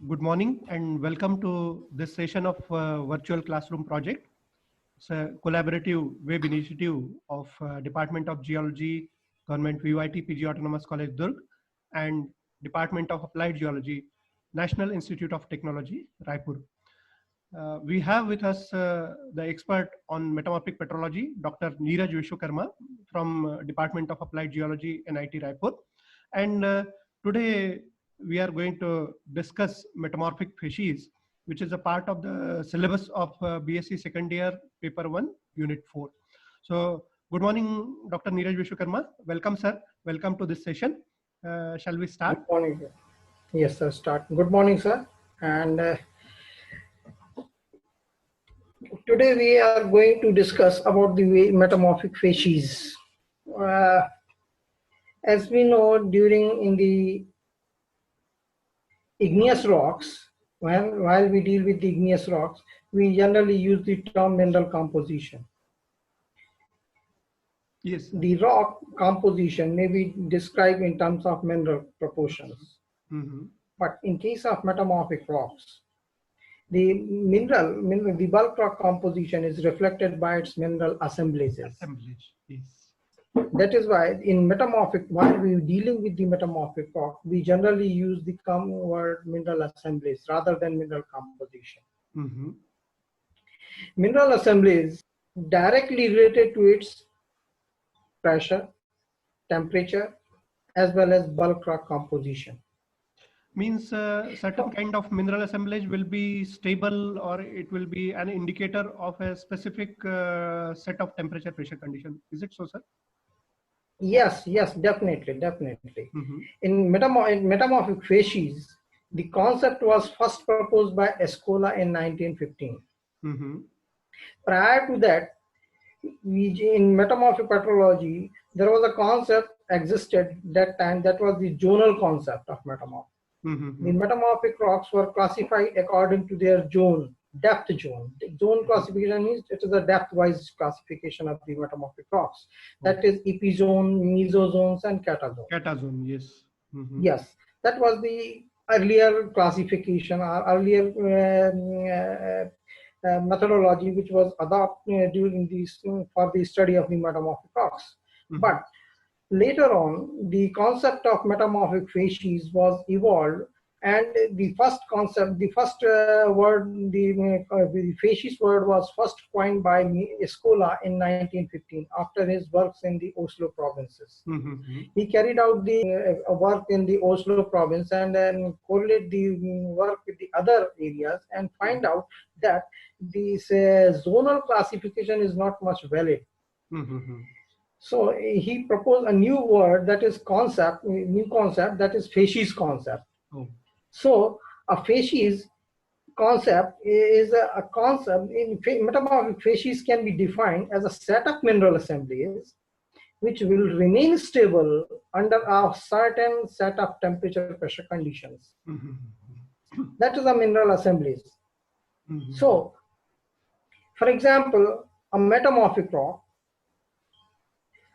Good morning and welcome to this session of Virtual Classroom Project. It's a collaborative web initiative of Department of Geology, Government VYT PG Autonomous College Durg, and Department of Applied Geology, National Institute of Technology, Raipur. We have with us the expert on metamorphic petrology, Dr. Neeraj Vishwakarma from Department of Applied Geology, NIT Raipur. And today we are going to discuss metamorphic facies, which is a part of the syllabus of BSc second year, paper 1, unit 4. So good morning, Dr. Neeraj Vishwakarma. Welcome, sir. Welcome to this session. Shall we start? Good morning, sir. Yes, sir. Start. Good morning, sir. And today we are going to discuss about the metamorphic facies. As we know, in the igneous rocks, while we deal with the igneous rocks, we generally use the term mineral composition. Yes. The rock composition may be described in terms of mineral proportions. But in case of metamorphic rocks, the bulk rock composition is reflected by its mineral assemblages. Yes. That is why while we're dealing with the metamorphic rock, we generally use the word mineral assemblies rather than mineral composition. Mineral assemblies directly related to its pressure, temperature, as well as bulk rock composition. Means certain kind of mineral assemblage will be stable, or it will be an indicator of a specific set of temperature pressure condition. Is it so, sir? Yes, definitely. In metamorphic facies, the concept was first proposed by Escola in 1915. Prior to that, in metamorphic petrology, there was a concept existed that time, that was the zonal concept of metamorphic. The metamorphic rocks were classified according to their depth zone. The zone classification means it is a depth-wise classification of the metamorphic rocks. That is epizone, mesozones, and catazone. Catazone, yes. Yes, that was the earlier classification or earlier methodology which was adopted for the study of the metamorphic rocks. But later on, the concept of metamorphic facies was evolved, and the first word, the facies word, was first coined by Escola in 1915 after his works in the Oslo provinces. He carried out the work in the Oslo province and then correlate the work with the other areas and find out that this zonal classification is not much valid. So he proposed a new word, that is new concept, that is facies concept. So a facies concept is a concept in metamorphic facies can be defined as a set of mineral assemblies which will remain stable under a certain set of temperature pressure conditions. That is a mineral assemblies. So, for example, a metamorphic rock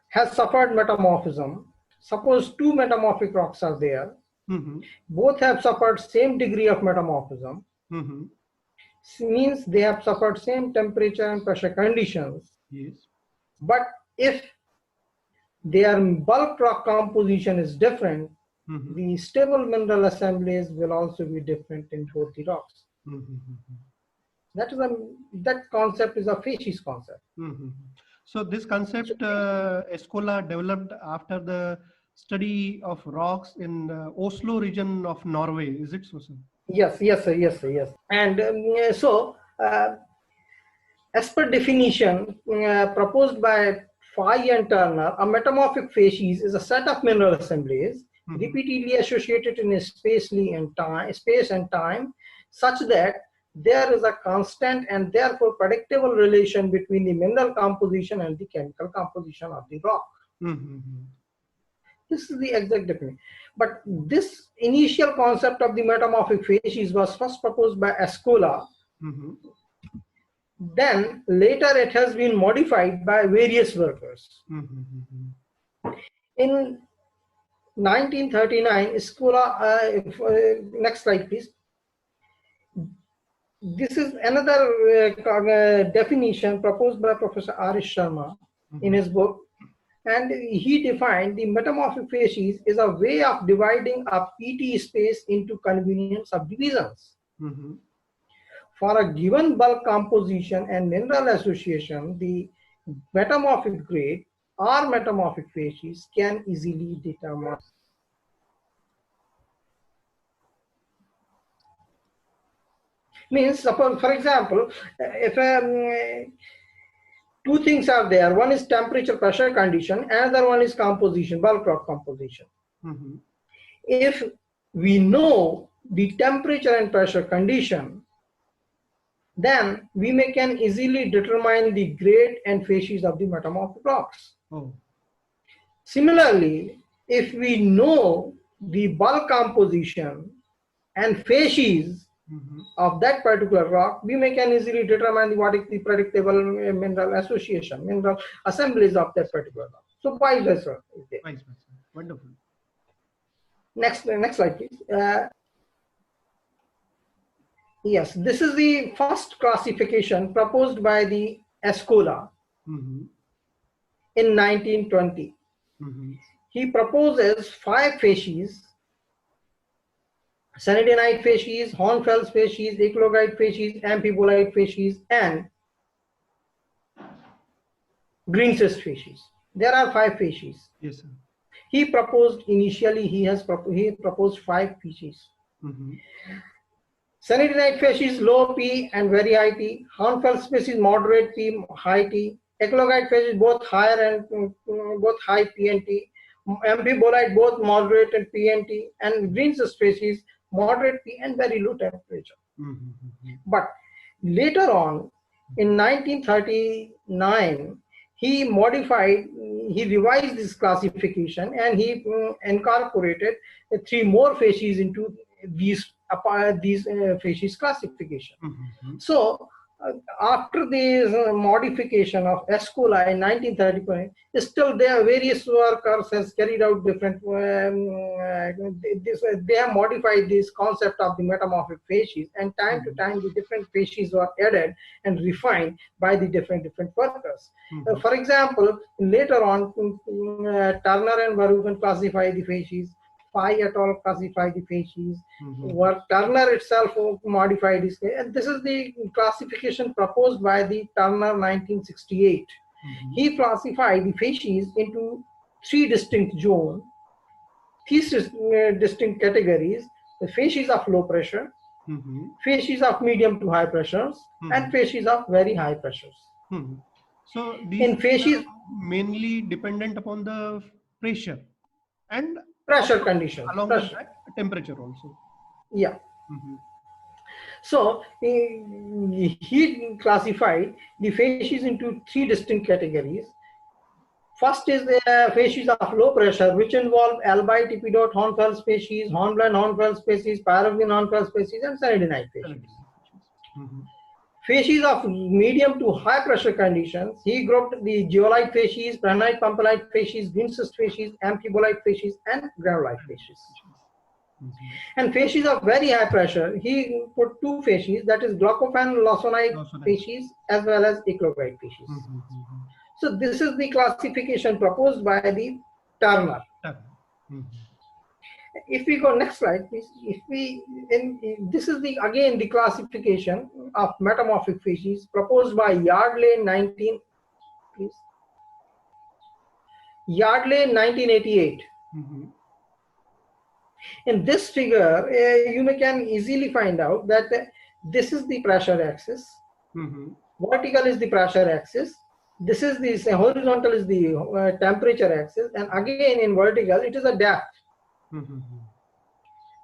has suffered metamorphism. Suppose two metamorphic rocks are there. Both have suffered same degree of metamorphism. Means they have suffered same temperature and pressure conditions. Yes. But if their bulk rock composition is different, the stable mineral assemblies will also be different in both the rocks. That concept is a facies concept. So this concept Escola developed after the study of rocks in Oslo region of Norway. Is it so, sir? Yes, sir. And as per definition proposed by Fay and Turner, a metamorphic facies is a set of mineral assemblies repeatedly associated in space and time, such that there is a constant and therefore predictable relation between the mineral composition and the chemical composition of the rock. This is the exact definition. But this initial concept of the metamorphic facies was first proposed by Escola. Then later it has been modified by various workers. In 1939, Escola, next slide please. this is another definition proposed by Professor R.S. Sharma in his book, and he defined the metamorphic facies is a way of dividing a PT space into convenient subdivisions. For a given bulk composition and mineral association, the metamorphic grade or metamorphic facies can easily determine. Means, suppose, for example, if two things are there, one is temperature pressure condition, another one is composition, bulk rock composition. If we know the temperature and pressure condition, then we can easily determine the grade and facies of the metamorphic rocks. Similarly, if we know the bulk composition and facies of that particular rock, we can easily determine what is the predictable mineral association, mineral assemblies of that particular rock. So vice versa. Wonderful. Next slide, please. Yes, this is the first classification proposed by the Escola in 1920. He proposes 5 facies: sanidenite facies, Hornfels facies, eclogite facies, amphibolite facies, and green cyst facies. There are 5 facies. Yes, sir. He proposed initially, he proposed 5 facies. Sanidenite facies low P and very high T, Hornfels facies moderate P, high T, eclogite facies both higher and both high P and T, amphibolite both moderate and P and T, and green cyst facies moderate P and very low temperature. But later on, in 1939, he revised this classification, and he incorporated 3 more facies into these facies classification. So after this modification of Escola in 1935, still there various workers has carried out different, they have modified this concept of the metamorphic facies, and time to time the different facies were added and refined by the different writers. For example, later on, Turner and Verhoeven classify the facies. Phi et al. Classify the facies. Turner itself modified this, and this is the classification proposed by the Turner 1968. He classified the facies into 3 distinct zones, 3 distinct categories: the facies of low pressure, facies of medium to high pressures, and facies of very high pressures. So these facies are mainly dependent upon the pressure and pressure conditions, along with that, temperature also. Yeah. So he classified the facies into 3 distinct categories. First is the facies of low pressure, which involve Albite, Epidot, Hornfels facies, Hornblende Hornfels facies, Pyroxene Hornfels facies, and sanidenite facies. Facies of medium to high pressure conditions, he grouped the geolite facies, prehnite pumpelite facies, green cyst facies, amphibolite facies, and granulite facies. And facies of very high pressure, he put 2 facies, that is glaucophan lawsonite facies as well as eclogite facies. So this is the classification proposed by the Turner. If we go next slide, please. This is again the classification of metamorphic facies proposed by Yardley in 1988. In this figure, you can easily find out that this is the pressure axis. Vertical is the pressure axis. This is the horizontal is the temperature axis, and again in vertical it is a depth.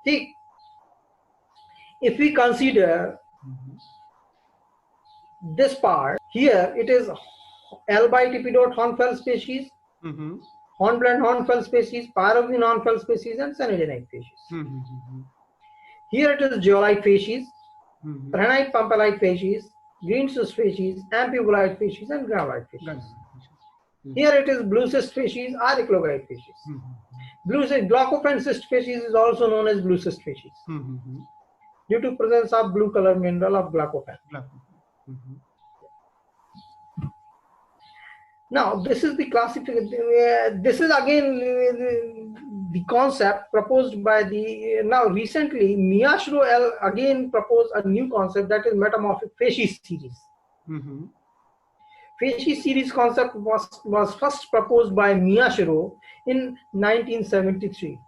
See, if we consider this part here, it is Albite, Epidot, Hornfels species, Hornblende Hornfels species, Pyroxene Hornfels species, and sanidenite facies. Here it is geolite facies, prehnite pumpelite facies, green cyst facies, amphibolite facies, and granulite facies. Here it is blue cyst facies or eclogite facies. Blue cyst glaucophan cyst facies is also known as blue cyst facies. due to presence of blue color mineral of glaucophan. Now, this is the classification. This is again the concept proposed by the now recently Miyashiro again proposed a new concept, that is metamorphic facies series. Facies series concept was first proposed by Miyashiro in 1973.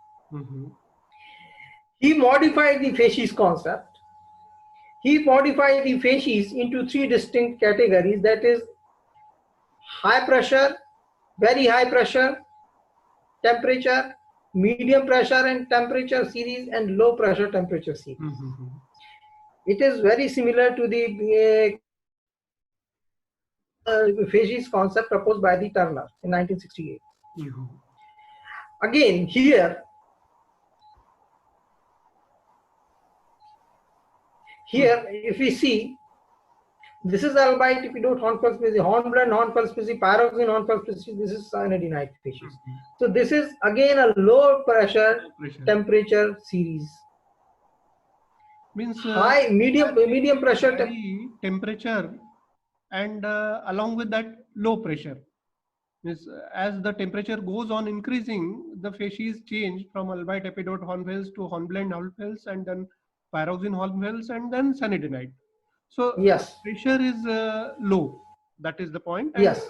He modified the facies concept. He modified the facies into three distinct categories, that is high pressure, very high pressure, temperature, medium pressure and temperature series, and low pressure temperature series. It is very similar to the facies concept proposed by the Turner in 1968. Again, here if we see, this is albite epidote hornfeld species, hornblende hornfeld species, pyroxene hornfeld species. This is cyanidinite facies. So this is again a low pressure temperature series. Means high, medium pressure temperature, and along with that low pressure. Means as the temperature goes on increasing, the facies change from albite epidote hornfels to hornblende hornfels, and then pyroxene hornfels, and then cyanidinite. So yes, pressure is low. That is the point. And, yes.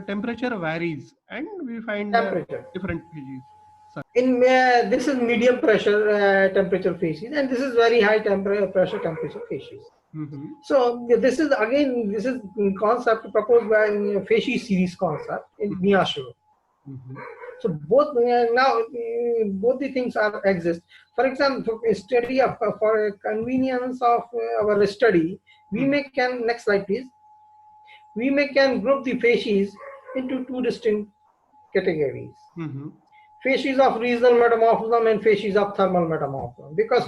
Temperature varies, and we find different facies. In this is medium pressure temperature facies, and this is very high pressure temperature facies. So this is again, this is concept proposed by facies series concept in Miyashiro. So both now both the things are exist. For example, study of for convenience of our study, we can next slide please. We can group the facies into two distinct categories. Facies of regional metamorphism and facies of thermal metamorphism, because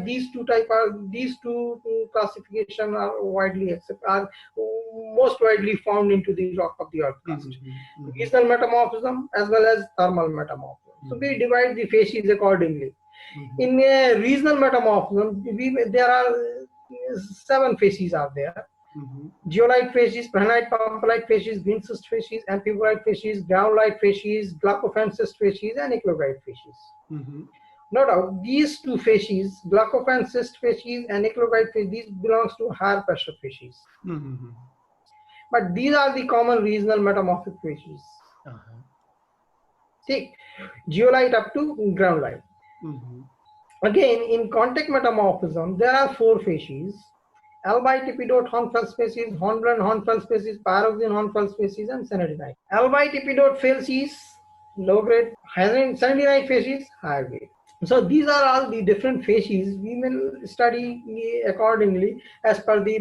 these two classification are widely accepted, are most widely found into the rock of the earth crust. Regional metamorphism as well as thermal metamorphism. So we divide the facies accordingly. In regional metamorphism, there are 7 facies are there. Geolite facies, prehnite pumpelite facies, green cyst facies, amphibolite facies, groundlite facies, glaucophan cyst facies, and eclogite facies. No doubt, these two facies, glaucophan cyst facies and eclogite facies, these belongs to higher pressure facies. But these are the common regional metamorphic facies. Take geolite up to groundlite. Again, in contact metamorphism, there are 4 facies: albite epidote hornfeld species, hornblende hornfeld species, pyroxene hornfeld species, and cyanidinite. Albite epidote facies, low grade; cyanidinite facies, higher grade. So these are all the different facies. We will study accordingly as per the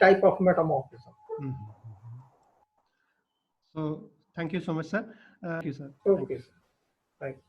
type of metamorphism. So thank you so much, sir. Thank you, sir. Okay, sir. Thank you.